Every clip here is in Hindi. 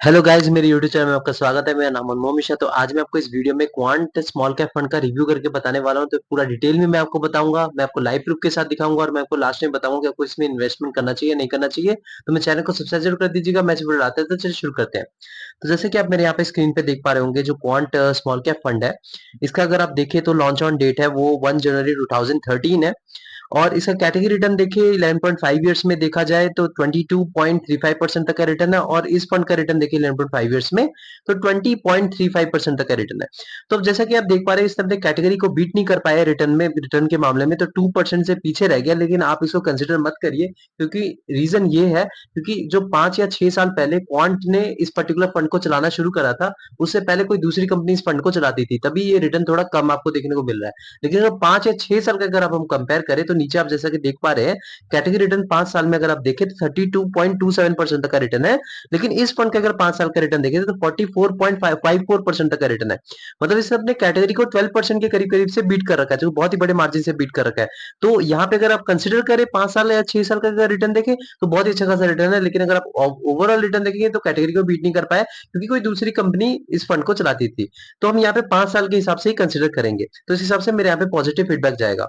हेलो गाइस, मेरे यूट्यूब चैनल में आपका स्वागत है। मेरा नाम अनमोल मिश्रा। तो आज मैं आपको इस वीडियो में क्वांट स्मॉल कैप फंड का रिव्यू करके बताने वाला हूं। तो पूरा डिटेल में मैं आपको बताऊंगा, मैं आपको लाइव प्रूफ के साथ दिखाऊंगा और मैं आपको लास्ट में बताऊंगा कि आपको इसमें इन्वेस्टमेंट करना चाहिए नहीं करना चाहिए। तो मेरे चैनल को सब्सक्राइब जरूर कर दीजिएगा। मैं इस वीडियो आते हैं तो चलिए शुरू करते हैं। तो जैसे कि आप मेरे यहाँ पे स्क्रीन पे देख पा रहे होंगे, जो क्वांट स्मॉल कैप फंड है, इसका अगर आप देखें तो लॉन्च ऑन डेट है वो 1 जनवरी 2013 है। और इसका कैटेगरी रिटर्न देखिए 11.5 इयर्स में देखा जाए तो 22.35% तक का रिटर्न है, और इस फंड का रिटर्न देखिए 11.5 इयर्स में तो 20.35% तक का रिटर्न है। तो अब जैसा कि आप देख पा रहे हैं, इसने अपने कैटेगरी को बीट नहीं कर पाया रिटर्न के मामले में, तो 2% से पीछे रह गया। लेकिन आप इसको कंसिडर मत करिए, क्योंकि रीजन ये है क्योंकि जो 5 या 6 साल पहले क्वांट ने इस पर्टिकुलर फंड को चलाना शुरू करा था, उससे पहले कोई दूसरी कंपनी इस फंड को चलाती थी, तभी ये रिटर्न थोड़ा कम आपको देखने को मिल रहा है। लेकिन अगर 5 या 6 साल का अगर आप हम कंपेयर करें तो नीचे आप जैसा कि देख पा रहे हैं, कैटेगरी रिटर्न 5 साल में अगर आप देखें तो 32.27% तक का रिटर्न है। लेकिन इस फंड का अगर 5 साल का रिटर्न देखें तो 44.54% तक का रिटर्न है। मतलब इसने अपने कैटेगरी को 12% के करीब करीब से बीट कर रखा है, जो बहुत ही बड़े मार्जिन से बीट कर रखा है। तो यहाँ पे अगर आप कंसिडर करें 5 साल या 6 साल का अगर रिटर्न देखें तो बहुत ही अच्छा खासा रिटर्न है। लेकिन अगर आप ओवरऑल रिटर्न देखेंगे तो कैटेगरी को बीट नहीं कर पाया, क्योंकि कोई दूसरी कंपनी इस फंड को चलाती थी। तो हम यहाँ पे 5 साल के हिसाब से ही कंसिडर करेंगे, तो इस हिसाब से मेरे यहाँ पे पॉजिटिव फीडबैक जाएगा।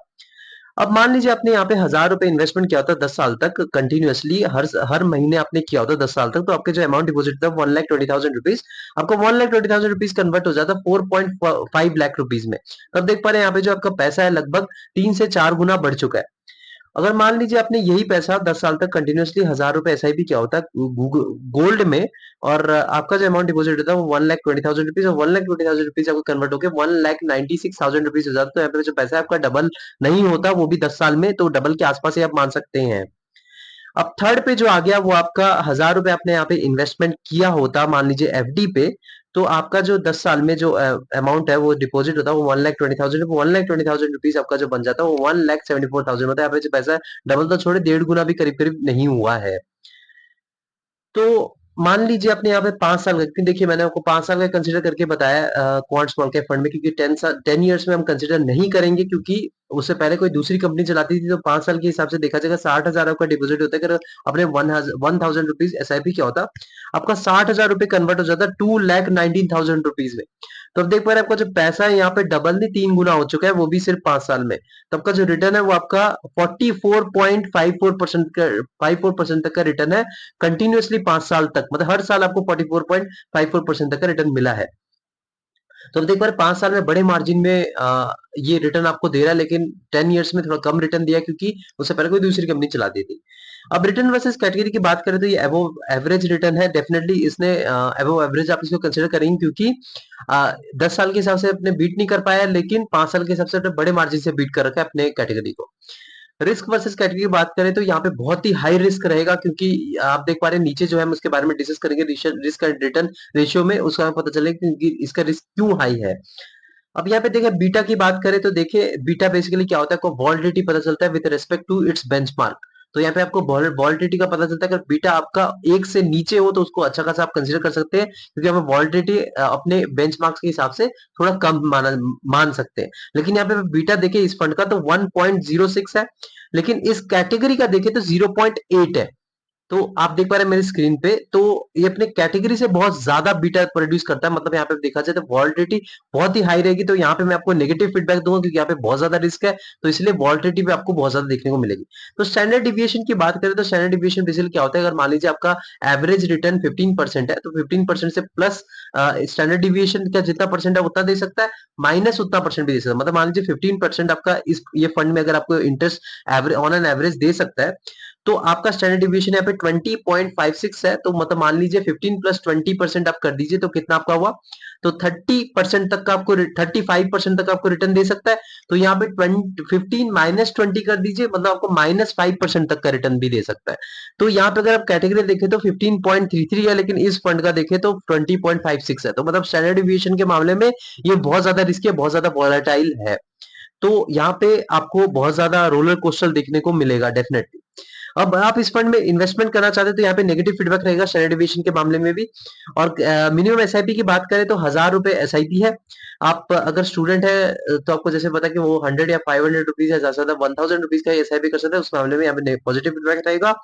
अब मान लीजिए आपने यहाँ पे 1000 रुपए इन्वेस्टमेंट किया होता 10 साल तक कंटिन्यूअसली, हर महीने आपने किया होता 10 साल तक, तो आपके जो अमाउंट डिपॉजिट था 1,20,000 रुपीज, आपको 1,20,000 रुपीज कन्वर्ट हो जाता 4.5 लाख रुपीज में। तब देख पा रहे हैं यहाँ पे जो आपका पैसा है लगभग 3 से 4 गुना बढ़ चुका है। अगर मान लीजिए आपने यही पैसा 10 साल तक कंटिन्यूअसली 1000 रुपए एसआईपी किया होता गोल्ड में, और आपका जो अमाउंट डिपॉजिट होता है वो 1,20,000 रुपीज, और 1,20,000 रुपीज आपको कन्वर्ट होकर 1,96,000 रुपीज हो जाता, तो यहाँ पे जो पैसा है आपका डबल नहीं होता, वो भी 10 साल में, तो डबल के आसपास ही आप मान सकते हैं। अब थर्ड पे जो आ गया वो आपका 1000 रुपए आपने यहाँ पे इन्वेस्टमेंट किया होता मान लीजिए एफडी पे, तो आपका जो 10 साल में जो अमाउंट है वो डिपॉजिट होता है वो 1,20,000, 1,20,000 रुपीज आपका जो बन जाता है वो 1,74,000 होता है। यहाँ पे जो पैसा है डबल तो छोड़े 1.5 गुना भी करीब करीब नहीं हुआ है। तो मान लीजिए आपने यहाँ पे 5 साल का, क्योंकि देखिए मैंने आपको 5 साल का कंसिडर करके बताया क्वांट स्मॉल कैप फंड में, क्योंकि 10 ईयर्स में हम कंसिडर नहीं करेंगे, क्योंकि उससे पहले कोई दूसरी कंपनी चलाती थी। तो 5 साल के हिसाब से देखा जाएगा 60,000 आपका डिपॉजिट होता है। अगर आपने 1,000 रुपीज एसआईपी किया होता, आपका 60,000 रुपए कन्वर्ट हो जाता 2,19,000 रुपीज में। तो अब देख पा रहे हैं आपका जो पैसा है यहाँ पे डबल नहीं 3 गुना हो चुका है, वो भी सिर्फ 5 साल में। तो आपका जो रिटर्न है वो आपका 44.54% का 54% तक का रिटर्न है कंटिन्यूअसली 5 साल तक। मतलब हर साल आपको 44.54% तक का रिटर्न मिला है। तो अब देख पा रहे 5 साल में बड़े मार्जिन में ये रिटर्न आपको दे रहा है, लेकिन 10 ईयर्स में थोड़ा कम रिटर्न दिया, क्योंकि उससे पहले कोई दूसरी कंपनी चलाती थी। अब रिटर्न वर्सेस कैटेगरी की बात करें तो ये अबव एवरेज रिटर्न है। डेफिनेटली इसने अबव एवरेज आप इसको कंसिडर करेंगे, क्योंकि 10 साल के हिसाब से अपने बीट नहीं कर पाया, लेकिन 5 साल के हिसाब से अपने बड़े मार्जिन से बीट कर रखा है अपने कैटेगरी को। रिस्क वर्सेस कैटेगरी की बात करें तो यहाँ पे बहुत ही हाई रिस्क रहेगा, क्योंकि आप देख पा रहे हैं नीचे जो है हम उसके बारे में डिस्कस करेंगे रिस्क एंड रिटर्न रेशियो में, उसका हमें पता चलेगा कि इसका रिस्क क्यों हाई है। अब यहाँ पे देखिए बीटा की बात करें तो देखिए बीटा बेसिकली क्या होता है, आपको वॉलिडिटी पता चलता है with respect to its benchmark. तो यहाँ पे आपको वॉलिडिटी का पता चलता है, अगर बीटा आपका 1 से नीचे हो तो उसको अच्छा खासा आप कंसीडर कर सकते हैं, क्योंकि हमें वॉलिडिटी अपने बेंचमार्क्स के हिसाब से थोड़ा कम मान सकते हैं। लेकिन यहाँ पे बीटा देखिए इस फंड का तो 1.06 है, लेकिन इस कैटेगरी का देखें तो 0.8 है। तो आप देख पा रहे हैं मेरी स्क्रीन पे, तो ये अपने कैटेगरी से बहुत ज्यादा बीटा प्रोड्यूस करता है। मतलब यहाँ पे देखा जाए तो वॉलिडिटी बहुत ही हाई रहेगी, तो यहाँ पे मैं आपको नेगेटिव फीडबैक दूंगा, क्योंकि यहाँ पे बहुत ज्यादा रिस्क है, तो इसलिए वॉलिडिटी पे आपको बहुत ज्यादा देखने को मिलेगी। तो स्टैंडर्ड डिविएशन की बात करें तो स्टैंडर्ड डिविएशन बेसिकली क्या होता है, अगर मान लीजिए आपका एवरेज रिटर्न 15% है, तो 15% से प्लस स्टैंडर्ड डिविएशन का जितना परसेंट है उतना दे सकता है, माइनस उतना परसेंट भी दे सकता है। मतलब मान लीजिए 15% आपका इस ये फंड में अगर आपको interest average on an average दे सकता है, तो आपका स्टैंडर्ड डिविएशन यहाँ पे 20.56 है। तो मतलब मान लीजिए 15 प्लस 20% आप कर दीजिए तो कितना आपका हुआ, तो 30% तक का आपको 35% तक आपको रिटर्न दे सकता है। तो यहाँ पे 15 माइनस 20 कर दीजिए, मतलब आपको -5% तक का रिटर्न भी दे सकता है। तो यहाँ पे अगर आप कैटेगरी देखें तो 15.33 है, लेकिन इस फंड का देखें तो 20.56 है। तो मतलब स्टैंडर्ड डिविएशन के मामले में ये बहुत ज्यादा रिस्की है, बहुत ज्यादा वॉलेटाइल है। तो यहाँ पे आपको बहुत ज्यादा रोलर कोस्टर देखने को मिलेगा डेफिनेटली। अब आप इस फंड में इन्वेस्टमेंट करना चाहते हैं तो यहाँ पे नेगेटिव फीडबैक रहेगा स्टैंडर्ड डेविएशन के मामले में भी। और मिनिमम एसआईपी की बात करें तो 1000 रुपए एसआईपी है। आप अगर स्टूडेंट है तो आपको जैसे पता कि वो 100 या 500 रुपीज है, ज्यादा से ज्यादा 1000 रुपीज का एसआईपी कर सकते हैं। उस मामले में यहाँ पे पॉजिटिव फीडबैक रहेगा।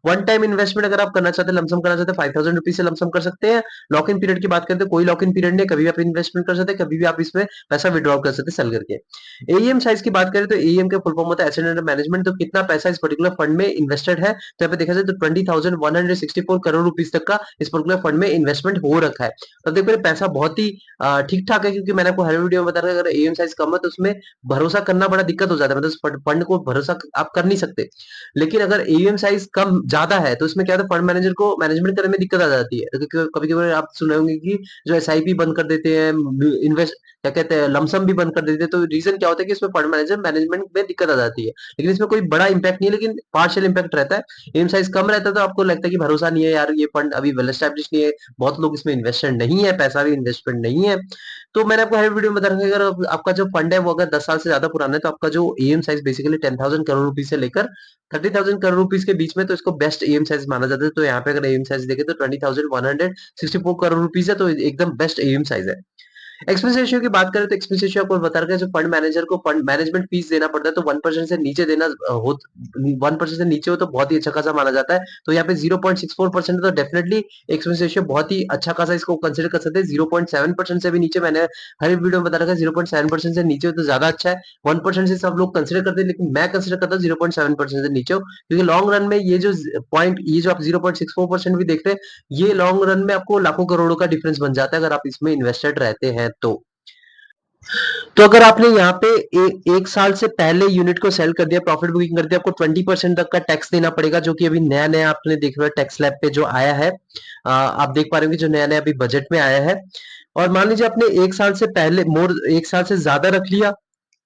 वन टाइम इन्वेस्टमेंट अगर आप करना चाहते हैं, लमसम करना चाहते हैं, 5000 रुपीज से लमसम कर सकते हैं। लॉक इन पीरियड की बात करते हैं, कोई लॉक इन पीरियड नहीं, कभी भी आप इन्वेस्टमेंट कर सकते हैं, कभी भी आप इसमें पैसा विड्रॉ कर सकते हैं सेल करके। एईएम साइज की बात करें तो एईएम का फुल फॉर्म होता है एसेट अंडर मैनेजमेंट। तो कितना पैसा इस पर्टिकुलर फंड में इन्वेस्टेड है, तो यहाँ पे देखा जाए तो 20,164 करोड़ रुपीज तक का इस पर्टिकुलर फंड में इन्वेस्टमेंट हो रखा है। तो देखो पैसा बहुत ही ठीक ठाक है, क्योंकि मैंने आपको हर वीडियो में बताया अगर एएम साइज कम है तो उसमें भरोसा करना बड़ा दिक्कत हो जाता है, मतलब फंड को भरोसा आप कर नहीं सकते। लेकिन अगर एएम साइज कम ज्यादा है तो इसमें क्या होता है, फंड मैनेजर को मैनेजमेंट करने में दिक्कत आ जाती है। कभी कभी आप सुने होंगे कि जो एसआईपी बंद कर देते हैं, इन्वेस्ट क्या कहते हैं लमसम भी बंद कर देते हैं, तो रीजन क्या होता है कि इसमें फंड मैनेजर मैनेजमेंट में दिक्कत आ जाती है। लेकिन इसमें कोई बड़ा इंपैक्ट नहीं है, लेकिन पार्शियल इंपैक्ट रहता है। एम साइज कम रहता है तो आपको लगता है कि भरोसा नहीं है यार, ये फंड अभी वेल एस्टैब्लिश नहीं है, बहुत लोग इसमें इन्वेस्टेड नहीं है, पैसा भी इन्वेस्टमेंट नहीं है। तो मैंने आपको हर वीडियो में बता रखा है, अगर आपका जो फंड है वो अगर 10 साल से ज्यादा पुराना है तो आपका जो AUM size basically 10,000 crore rupees से लेकर 30,000 करोड़ रुपीज के बीच में, तो इसको बेस्ट एम साइज माना जाता है। तो यहाँ पे अगर एम साइज देखें तो 20,164 करोड़ रुपीज है, तो एकदम बेस्ट एम साइज है। एक्सपेंस रेशियो की बात करें तो एक्सपेंस रेशियो आपको बता रखा है, जो फंड मैनेजर को फंड मैनेजमेंट फीस देना पड़ता है तो 1% से नीचे देना हो, 1% से नीचे हो तो बहुत ही अच्छा खासा माना जाता है। तो यहाँ पे 0.64% तो डेफिनेटली एक्सपेंस रेशियो बहुत ही अच्छा खासा इसको कंसिडर कर सकते हैं। 0.7% से भी नीचे, मैंने हर एक वीडियो में बता रखा है 0.7% से नीचे हो तो ज्यादा अच्छा है। 1% से सब लोग कंसिडर करते हैं, लेकिन मैं कंसिडर करता हूँ 0.7% से नीचे हो, क्योंकि लॉन्ग रन में ये जो पॉइंट, ये जो आप 0.64% भी देखते हैं, ये लॉन्ग रन में आपको लाखों करोड़ों का डिफरेंस बन जाता है अगर आप इसमें इन्वेस्टेड रहते हैं तो। अगर आपने यहाँ पे एक साल से पहले यूनिट को सेल कर दिया, प्रॉफिट बुकिंग कर दिया, आपको 20% तक का टैक्स देना पड़ेगा, जो कि अभी नया नया आपने देख रहे हो टैक्स लैब पे जो आया है। आप देख पा रहे हो जो नया नया अभी बजट में आया है। और मान लीजिए आपने एक साल से पहले एक साल से ज्यादा रख लिया,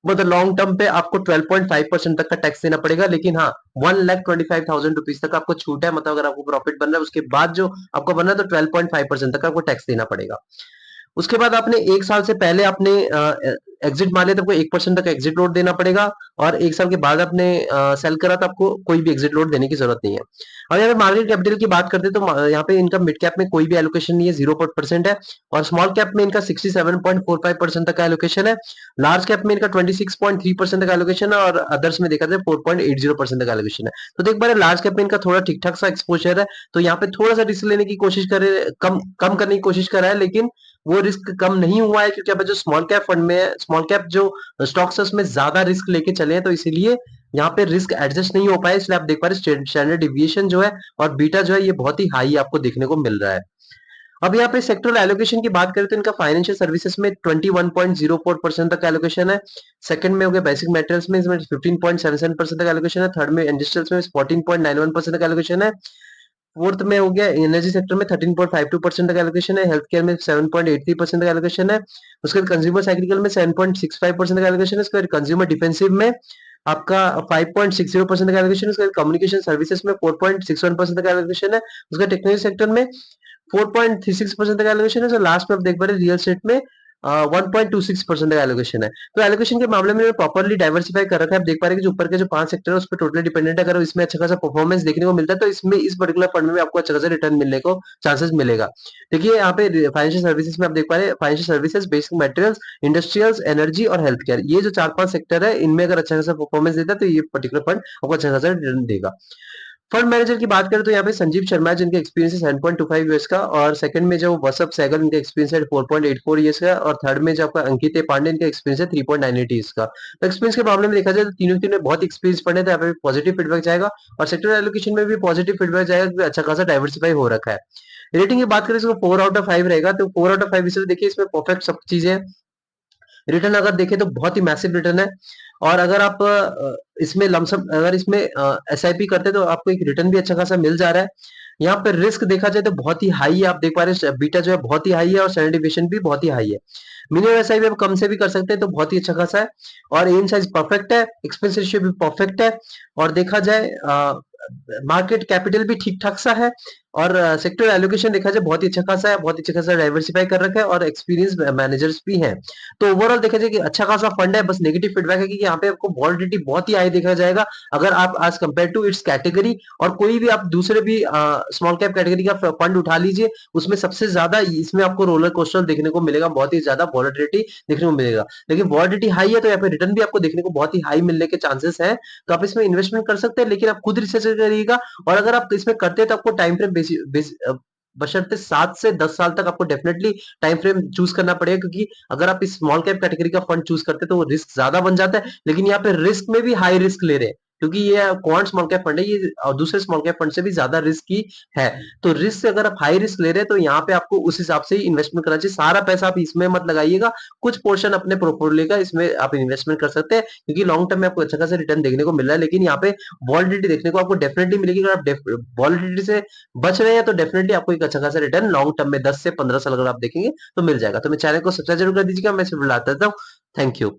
मतलब लॉन्ग टर्म पे आपको 12.5% तक का टैक्स देना पड़ेगा। लेकिन हाँ, 1,25,000 तक आपको छूट है, मतलब अगर आपको प्रॉफिट बन रहा है उसके बाद जो आपको बन रहा है तो 12.5% तक आपको टैक्स देना पड़ेगा। उसके बाद आपने एक साल से पहले आपने एग्जिट मार लिया तो आपको 1% तक एग्जिट लोड देना पड़ेगा। और एक साल के बाद आपने सेल करा तो आपको कोई भी एग्जिट लोड देने की जरूरत नहीं है। और यहाँ पे मार्केट कैपिटल की बात करते हैं तो यहाँ पे इनका मिड कैप में कोई भी एलोकेशन नहीं है, 0% है। और स्मॉल कैप में इनका 67.45% तक का एलोकेशन है। लार्ज कैप में इनका 26.3% का एलोकेशन है, और अदर्स में देखा जाए 4.80% का एलोकेशन है। तो देख पा रहे लार्ज कैप में इनका थोड़ा ठीक ठाक सा एक्सपोजर है, तो यहाँ पे थोड़ा सा रिस्क लेने की कोशिश करे, कम कम करने की कोशिश कर रहा है, लेकिन वो रिस्क कम नहीं हुआ है, क्योंकि अब जो स्मॉल कैप फंड में है, स्मॉल कैप जो स्टॉक्स है उसमें ज्यादा रिस्क लेके चले हैं, तो इसीलिए यहाँ पे रिस्क एडजस्ट नहीं हो पाया। इसलिए आप देख पा रहे स्टैंडर्ड डिविएशन जो है और बीटा जो है ये बहुत ही हाई आपको देखने को मिल रहा है। अब यहाँ पे सेक्टरल एलोकेशन की बात करें तो इनका फाइनेंशियल सर्विसेज में 21.04% तक एलोकेशन है। सेकंड में हो गया बेसिक मेटेरियल्स में, इसमें 15.77% तक एलोकेशन है। थर्ड में इंडस्ट्रियल्स में 14.91% तक एलोकेशन है। फोर्थ में हो गया एनर्जी सेक्टर में 13.52% का एलोकेशन है। हेल्थ केयर में 7.83% का एलोकेशन है। उसके बाद कंज्यूमर साइक्लिकल में 7.65% का एलोकेशन है। उसके बाद कंज्यूमर डिफेंसिव में आपका 5.60% का एलोकेशन है। उसके बाद कम्युनिकेशन सर्विसेज में 4.61% का एलोकेशन है। उसका टेक्नोलॉजी सेक्टर में 4.36% का एलोकेशन है। लास्ट में आप देख पा रहे रियल स्टेट में 1.26% का एलोकेशन है। तो एलोकेशन के मामले में प्रॉपर्ली डाइवर्सिफाई कर रखा है। आप देख पा रहे हैं कि जो ऊपर के जो 5 सेक्टर है उस पर टोटली डिपेंडेंट है। अगर इसमें अच्छा खासा परफॉर्मेंस देखने को मिलता है तो इसमें इस पर्टिकुलर फंड में आपको अच्छा खासा रिटर्न मिलने को चांसेस मिलेगा। देखिए यहाँ पे फाइनेंशियल सर्विसेज में आप देख पा रहे हैं financial services, basic materials, industrials, energy और हेल्थ केयर, ये जो 4-5 सेक्टर है इनमें अगर अच्छा खासा परफॉर्मेंस देता है तो ये पर्टिकुलर फंड आपको अच्छा खासा रिटर्न देगा। फंड मैनेजर की बात करें तो यहाँ पे संजीव शर्मा है, जिनका एक्सपीरियंस है 7.25 ईयर्स का। और सेकंड में जो वसप सहगल, इनका एक्सपीरियंस है 4.84 ईयर्स का। और थर्ड में जो आपका अंकित पांडे, इनका एक्सपीरियंस है 3.98 ईयर्स का। तो एक्सपीरियंस के मामले में देखा जाए तो तीनों तीनों बहुत एक्सपीरियंस फंड है, तो यहाँ पे पॉजिटिव फीडबैक जाएगा। और सेक्टर एलोकेशन में भी पॉजिटिव फीडबैक जाएगा, क्योंकि अच्छा खासा डाइवर्सिफाई हो रखा है। रेटिंग की बात करें इसको 4/5 रहेगा, तो 4/5 इसलिए देखिए इसमें परफेक्ट सब चीजें। रिटर्न अगर देखें तो बहुत ही मैसिव रिटर्न है। और अगर आप इसमें लमसम अगर इसमें एसआईपी करते तो आपको एक रिटर्न भी अच्छा खासा मिल जा रहा है। यहाँ पे रिस्क देखा जाए तो बहुत ही हाई है, आप देख पा रहे हैं बीटा जो है बहुत ही हाई है, और स्टैंडर्ड डिविएशन भी बहुत ही हाई है। मिनिमम एसआईपी आप कम से भी कर सकते हैं तो बहुत ही अच्छा खासा है। और एम साइज परफेक्ट है, एक्सपेंस रेशियो भी परफेक्ट है। और देखा जाए मार्केट कैपिटल भी ठीक ठाक सा है। और सेक्टर एलोकेशन देखा जाए बहुत ही अच्छा खासा है, बहुत ही अच्छा खासा डाइवर्सिफाई कर रखा है और एक्सपीरियंस मैनेजर्स भी हैं। तो ओवरऑल देखा जाए कि अच्छा खासा फंड है, बस नेगेटिव फीडबैक है कि यहाँ पे आपको वॉलिडिटी बहुत ही हाई देखा जाएगा अगर आप as compare to its category. और कोई भी आप दूसरे भी स्मॉल कैप कैटेगरी का फंड उठा लीजिए, उसमें सबसे ज्यादा इसमें आपको रोलर कोस्टर देखने को मिलेगा, बहुत ही ज्यादा वॉलिडिटी देखने को मिलेगा। लेकिन वॉलिडिटी हाई है तो यहाँ पे रिटर्न भी आपको देखने को बहुत ही हाई मिलने के चांसेस है। तो आप इसमें इन्वेस्टमेंट कर सकते हैं, लेकिन आप खुद रिसर्च करिएगा। और अगर आप इसमें करते हैं तो आपको टाइम फ्रेम बशर्ते 7 से 10 साल तक आपको डेफिनेटली टाइम फ्रेम चूज करना पड़ेगा, क्योंकि अगर आप इस स्मॉल कैप कैटेगरी का फंड चूज करते हैं तो वो रिस्क ज्यादा बन जाता है। लेकिन यहाँ पे रिस्क में भी हाई रिस्क ले रहे हैं, क्योंकि ये क्वांट स्मॉल कैप फंड है, ये और दूसरे स्मॉल कैप फंड से भी ज्यादा रिस्क की है। तो रिस्क से अगर आप हाई रिस्क ले रहे हैं तो यहाँ पे आपको उस हिसाब से ही इन्वेस्टमेंट करना चाहिए। सारा पैसा आप इसमें मत लगाइएगा, कुछ पोर्शन अपने पोर्टफोलियो का इसमें आप इन्वेस्टमेंट कर सकते हैं, क्योंकि लॉन्ग टर्म में आपको अच्छा खासा रिटर्न देखने को मिल रहा है। लेकिन यहाँ पे वॉलिडिटी देखने को आपको डेफिनेटली मिलेगी। अगर आप वॉलिडिटी से बच रहे हैं तो डेफिनेटली आपको एक अच्छा खासा रिटर्न लॉन्ग टर्म में 10 से 15 साल अगर आप देखेंगे तो मिल जाएगा। तो मैं चैनल को सब्सक्राइब जरूर कर दीजिएगा, मैं सिर्फ बुलाता था। Thank you.